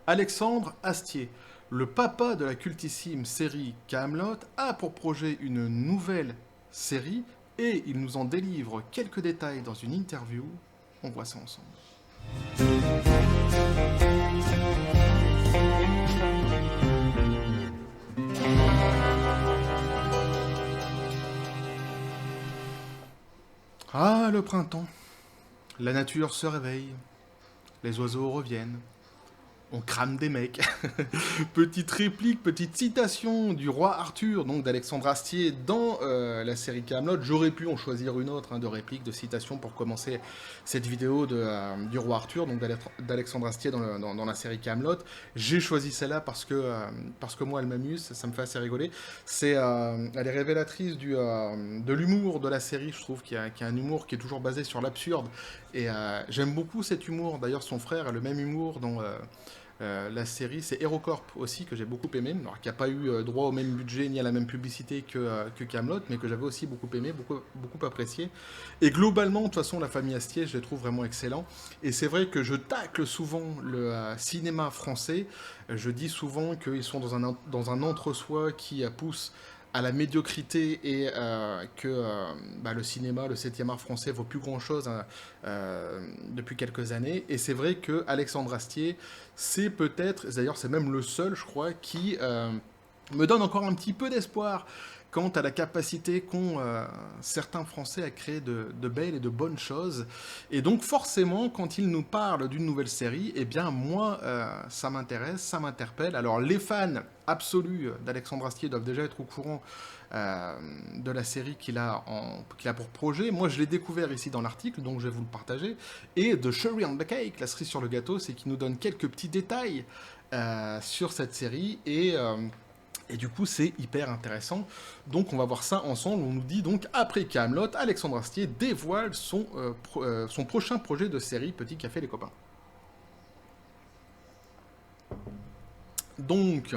Alexandre Astier, le papa de la cultissime série Kaamelott, a pour projet une nouvelle série et il nous en délivre quelques détails dans une interview. On voit ça ensemble. Ah, le printemps. La nature se réveille. Les oiseaux reviennent. On crame des mecs. Petite réplique, petite citation du roi Arthur, donc d'Alexandre Astier, dans la série Kaamelott. J'aurais pu en choisir une autre de réplique, de citation pour commencer cette vidéo du roi Arthur, donc d'Alexandre Astier dans la série Kaamelott. J'ai choisi celle-là parce que moi, elle m'amuse, ça me fait assez rigoler. Elle est révélatrice de l'humour de la série, je trouve, qu'il y a un humour qui est toujours basé sur l'absurde. Et j'aime beaucoup cet humour. D'ailleurs, son frère a le même humour dans la série. C'est HeroCorp aussi, que j'ai beaucoup aimé, alors qui n'a pas eu droit au même budget ni à la même publicité que Kaamelott, mais que j'avais aussi beaucoup aimé, beaucoup apprécié. Et globalement, de toute façon, la famille Astier, je les trouve vraiment excellents. Et c'est vrai que je tacle souvent le cinéma français. Je dis souvent qu'ils sont dans un entre-soi qui pousse à la médiocrité et que le cinéma, le 7e art français vaut plus grand-chose depuis quelques années. Et c'est vrai que Alexandre Astier, c'est peut-être, d'ailleurs c'est même le seul, je crois, qui me donne encore un petit peu d'espoir quant à la capacité qu'ont certains Français à créer de belles et de bonnes choses. Et donc forcément, quand ils nous parlent d'une nouvelle série, eh bien moi, ça m'intéresse, ça m'interpelle. Alors les fans absolus d'Alexandre Astier doivent déjà être au courant de la série qu'il a pour projet. Moi, je l'ai découvert ici dans l'article, donc je vais vous le partager. Et de Cherry on the Cake, la cerise sur le gâteau, c'est qu'il nous donne quelques petits détails sur cette série et du coup, c'est hyper intéressant. Donc, on va voir ça ensemble. On nous dit donc, après Kaamelott, Alexandre Astier dévoile son prochain projet de série Petit Café les copains. Donc,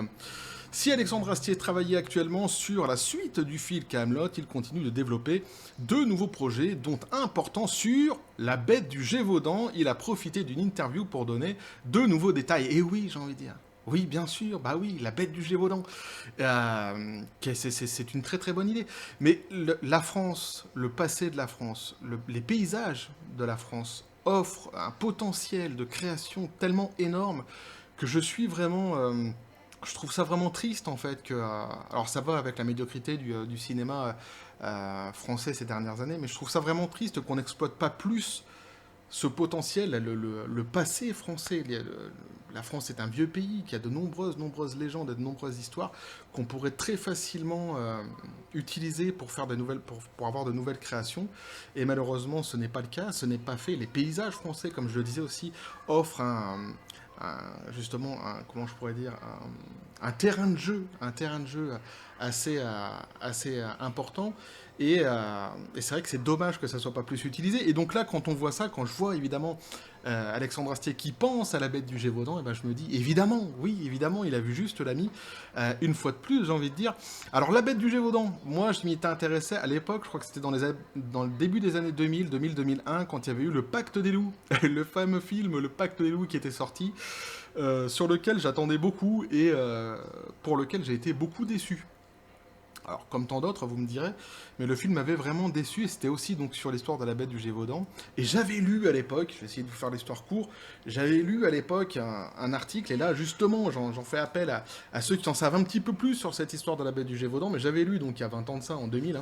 si Alexandre Astier travaillait actuellement sur la suite du film Kaamelott, il continue de développer de nouveaux projets, dont un portant sur la bête du Gévaudan. Il a profité d'une interview pour donner de nouveaux détails. Et oui, j'ai envie de dire. Oui, bien sûr, bah oui, la bête du Gévaudan. C'est une très très bonne idée. Mais la France, le passé de la France, les paysages de la France offrent un potentiel de création tellement énorme que je suis vraiment... je trouve ça vraiment triste en fait que... alors ça va avec la médiocrité du cinéma français ces dernières années, mais je trouve ça vraiment triste qu'on n'exploite pas plus ce potentiel, le passé français. La France est un vieux pays qui a de nombreuses légendes et de nombreuses histoires qu'on pourrait très facilement utiliser pour faire pour avoir de nouvelles créations. Et malheureusement, ce n'est pas le cas, ce n'est pas fait. Les paysages français, comme je le disais aussi, offrent justement comment je pourrais dire, un terrain de jeu assez important. Et c'est vrai que c'est dommage que ça soit pas plus utilisé. Et donc là, quand on voit ça, quand je vois évidemment Alexandre Astier qui pense à la bête du Gévaudan, et ben je me dis évidemment, oui, évidemment, il a vu juste l'ami. Une fois de plus, j'ai envie de dire. Alors la bête du Gévaudan, moi je m'y étais intéressé à l'époque, je crois que c'était dans le début des années 2000, quand il y avait eu le Pacte des loups, le fameux film Le Pacte des loups qui était sorti, sur lequel j'attendais beaucoup et pour lequel j'ai été beaucoup déçu. Alors, comme tant d'autres, vous me direz, mais le film m'avait vraiment déçu, et c'était aussi donc sur l'histoire de la bête du Gévaudan. Et j'avais lu à l'époque, je vais essayer de vous faire l'histoire courte, j'avais lu à l'époque un article, et là, justement, j'en fais appel à ceux qui en savent un petit peu plus sur cette histoire de la bête du Gévaudan, mais j'avais lu, donc il y a 20 ans de ça, en 2000,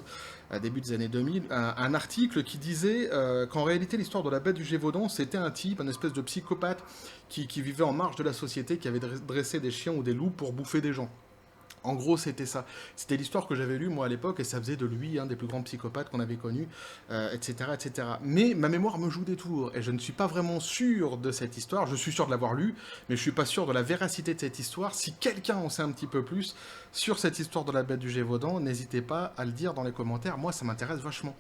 à début des années 2000, un article qui disait qu'en réalité, l'histoire de la bête du Gévaudan, c'était un type, un espèce de psychopathe qui vivait en marge de la société, qui avait dressé des chiens ou des loups pour bouffer des gens. En gros, c'était ça. C'était l'histoire que j'avais lue, moi, à l'époque, et ça faisait de lui un des plus grands psychopathes qu'on avait connus, etc., etc. Mais ma mémoire me joue des tours, et je ne suis pas vraiment sûr de cette histoire. Je suis sûr de l'avoir lue, mais je suis pas sûr de la véracité de cette histoire. Si quelqu'un en sait un petit peu plus sur cette histoire de la bête du Gévaudan, n'hésitez pas à le dire dans les commentaires. Moi, ça m'intéresse vachement.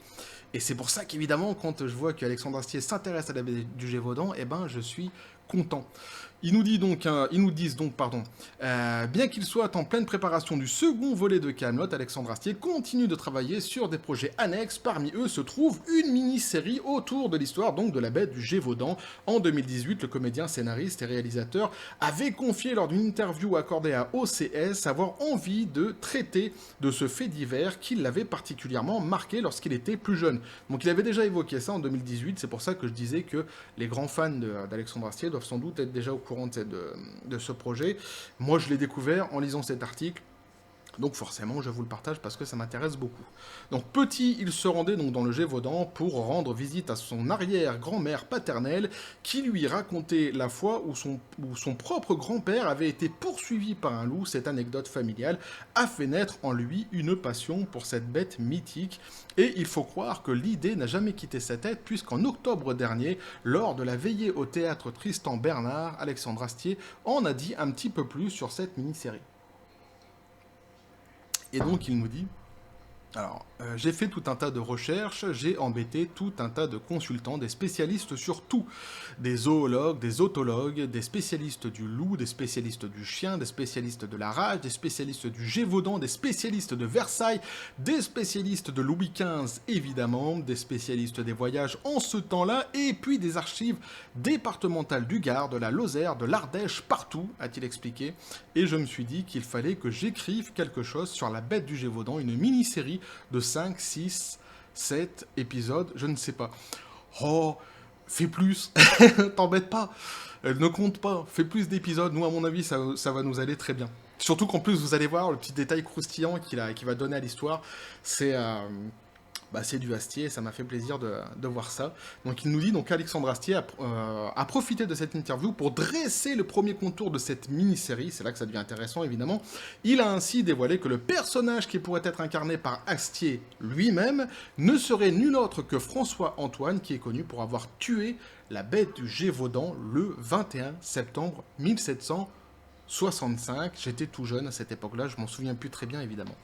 Et c'est pour ça qu'évidemment, quand je vois qu'Alexandre Astier s'intéresse à la bête du Gévaudan, eh ben, je suis content. Ils nous disent donc, pardon, bien qu'il soit en pleine préparation du second volet de Kaamelott, Alexandre Astier continue de travailler sur des projets annexes. Parmi eux se trouve une mini-série autour de l'histoire donc de la bête du Gévaudan. En 2018, le comédien, scénariste et réalisateur avait confié lors d'une interview accordée à OCS avoir envie de traiter de ce fait divers qui l'avait particulièrement marqué lorsqu'il était plus jeune. Donc il avait déjà évoqué ça en 2018, c'est pour ça que je disais que les grands fans d'Alexandre Astier doivent sans doute être déjà au courant de ce projet. Moi, je l'ai découvert en lisant cet article. Donc forcément, je vous le partage parce que ça m'intéresse beaucoup. Donc petit, il se rendait donc dans le Gévaudan pour rendre visite à son arrière-grand-mère paternelle qui lui racontait la fois où son propre grand-père avait été poursuivi par un loup. Cette anecdote familiale a fait naître en lui une passion pour cette bête mythique. Et il faut croire que l'idée n'a jamais quitté sa tête puisqu'en octobre dernier, lors de la veillée au théâtre Tristan Bernard, Alexandre Astier en a dit un petit peu plus sur cette mini-série. Et donc il nous dit, alors, j'ai fait tout un tas de recherches, j'ai embêté tout un tas de consultants, des spécialistes sur tout. Des zoologues, des otologues, des spécialistes du loup, des spécialistes du chien, des spécialistes de la rage, des spécialistes du Gévaudan, des spécialistes de Versailles, des spécialistes de Louis XV, évidemment, des spécialistes des voyages en ce temps-là, et puis des archives départementales du Gard, de la Lozère, de l'Ardèche, partout, a-t-il expliqué. Et je me suis dit qu'il fallait que j'écrive quelque chose sur la bête du Gévaudan, une mini-série de 5, 6, 7 épisodes, je ne sais pas. Oh, fais plus, t'embête pas, ne compte pas, fais plus d'épisodes, nous à mon avis ça va nous aller très bien. Surtout qu'en plus vous allez voir le petit détail croustillant qu'il va donner à l'histoire, c'est du Astier, et ça m'a fait plaisir de voir ça. Donc il nous dit, donc Alexandre Astier a profité de cette interview pour dresser le premier contour de cette mini-série, c'est là que ça devient intéressant évidemment. Il a ainsi dévoilé que le personnage qui pourrait être incarné par Astier lui-même ne serait nul autre que François Antoine, qui est connu pour avoir tué la bête du Gévaudan le 21 septembre 1765. J'étais tout jeune à cette époque-là, je m'en souviens plus très bien évidemment.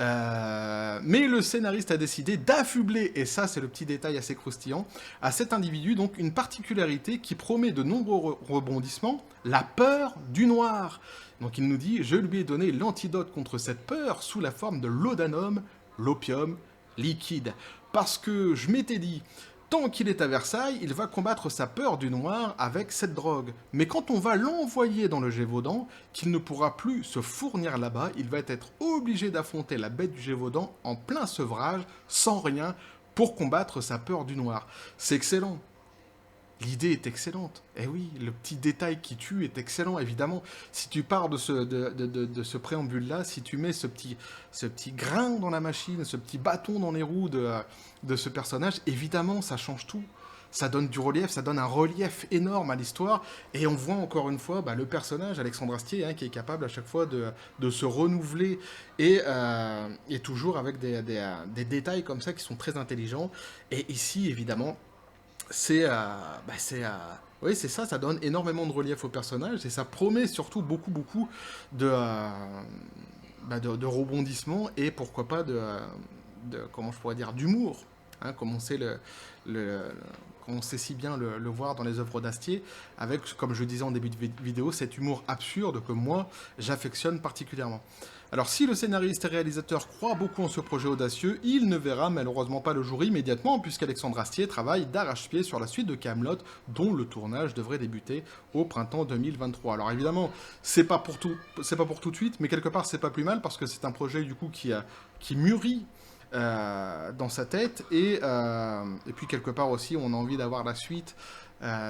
Mais le scénariste a décidé d'affubler, et ça c'est le petit détail assez croustillant, à cet individu donc une particularité qui promet de nombreux rebondissements, la peur du noir. Donc il nous dit, je lui ai donné l'antidote contre cette peur sous la forme de l'odanum, l'opium liquide. Parce que je m'étais dit, tant qu'il est à Versailles, il va combattre sa peur du noir avec cette drogue. Mais quand on va l'envoyer dans le Gévaudan, qu'il ne pourra plus se fournir là-bas, il va être obligé d'affronter la bête du Gévaudan en plein sevrage, sans rien, pour combattre sa peur du noir. C'est excellent. L'idée est excellente. Eh oui, le petit détail qui tue est excellent, évidemment. Si tu pars de ce préambule-là, si tu mets ce petit grain dans la machine, ce petit bâton dans les roues de ce personnage, évidemment, ça change tout. Ça donne du relief, ça donne un relief énorme à l'histoire. Et on voit encore une fois le personnage, Alexandre Astier, qui est capable à chaque fois de se renouveler et toujours avec des détails comme ça qui sont très intelligents. Et ici, évidemment, oui, c'est ça, ça donne énormément de relief au personnage et ça promet surtout beaucoup de rebondissements et pourquoi pas comment je pourrais dire, d'humour, hein, comme on sait comme on sait si bien le voir dans les œuvres d'Astier, avec, comme je disais en début de vidéo, cet humour absurde que moi, j'affectionne particulièrement. Alors si le scénariste et réalisateur croit beaucoup en ce projet audacieux, il ne verra malheureusement pas le jour immédiatement, puisqu'Alexandre Astier travaille d'arrache-pied sur la suite de Kaamelott, dont le tournage devrait débuter au printemps 2023. Alors évidemment, c'est pas pour tout de suite, mais quelque part c'est pas plus mal, parce que c'est un projet du coup qui mûrit dans sa tête, et puis quelque part aussi on a envie d'avoir la suite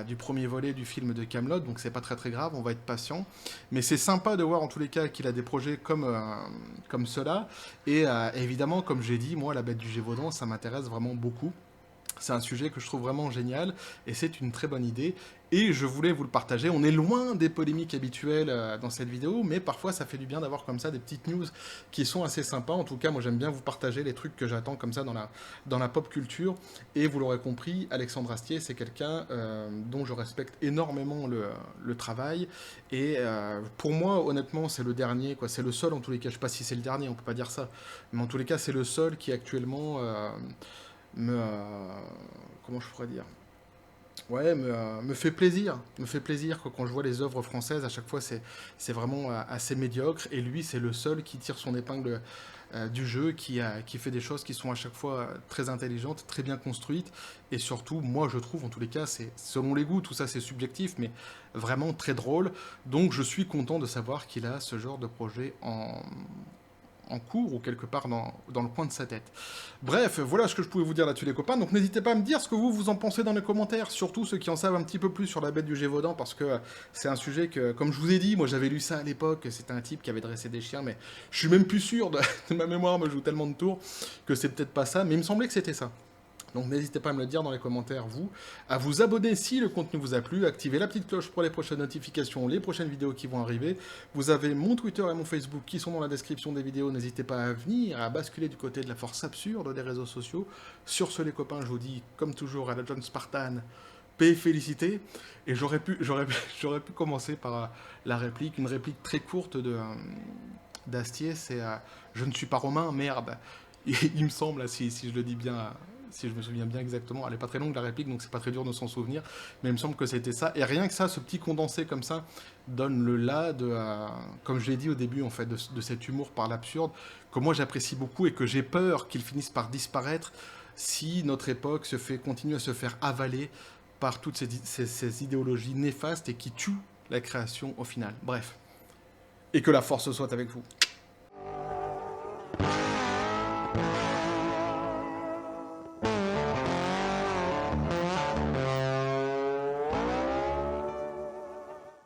du premier volet du film de Kaamelott, donc c'est pas très grave, on va être patient. Mais c'est sympa de voir en tous les cas qu'il a des projets comme cela. Et évidemment, comme j'ai dit, moi, la bête du Gévaudan, ça m'intéresse vraiment beaucoup. C'est un sujet que je trouve vraiment génial et c'est une très bonne idée. Et je voulais vous le partager. On est loin des polémiques habituelles dans cette vidéo, mais parfois ça fait du bien d'avoir comme ça des petites news qui sont assez sympas. En tout cas, moi j'aime bien vous partager les trucs que j'attends comme ça dans la pop culture. Et vous l'aurez compris, Alexandre Astier, c'est quelqu'un dont je respecte énormément le travail. Et pour moi, honnêtement, c'est le dernier, quoi. C'est le seul en tous les cas. Je sais pas si c'est le dernier, on peut pas dire ça. Mais en tous les cas, c'est le seul qui actuellement comment je pourrais dire, Ouais, me fait plaisir. Me fait plaisir que quand je vois les œuvres françaises, à chaque fois, c'est vraiment assez médiocre. Et lui, c'est le seul qui tire son épingle du jeu, qui fait des choses qui sont à chaque fois très intelligentes, très bien construites. Et surtout, moi, je trouve, en tous les cas, c'est selon les goûts, tout ça, c'est subjectif, mais vraiment très drôle. Donc, je suis content de savoir qu'il a ce genre de projet en cours ou quelque part dans le coin de sa tête. Bref, voilà ce que je pouvais vous dire là-dessus les copains, donc n'hésitez pas à me dire ce que vous en pensez dans les commentaires, surtout ceux qui en savent un petit peu plus sur la bête du Gévaudan, parce que c'est un sujet que, comme je vous ai dit, moi j'avais lu ça à l'époque, c'était un type qui avait dressé des chiens, mais je suis même plus sûr de ma mémoire me joue tellement de tours que c'est peut-être pas ça, mais il me semblait que c'était ça. Donc n'hésitez pas à me le dire dans les commentaires, vous, à vous abonner si le contenu vous a plu, activer la petite cloche pour les prochaines notifications, les prochaines vidéos qui vont arriver. Vous avez mon Twitter et mon Facebook qui sont dans la description des vidéos, n'hésitez pas à venir, à basculer du côté de la force absurde des réseaux sociaux. Sur ce les copains, je vous dis, comme toujours à la John Spartan, paix et félicité. Et j'aurais pu commencer par la réplique, une réplique très courte d'Astier, c'est je ne suis pas romain, merde. Il me semble, si je le dis bien, si je me souviens bien exactement, elle est pas très longue la réplique, donc c'est pas très dur de s'en souvenir, mais il me semble que c'était ça. Et rien que ça, ce petit condensé comme ça, donne le là comme je l'ai dit au début en fait, de cet humour par l'absurde, que moi j'apprécie beaucoup et que j'ai peur qu'il finisse par disparaître si notre époque continue à se faire avaler par toutes ces idéologies néfastes et qui tuent la création au final. Bref. Et que la force soit avec vous.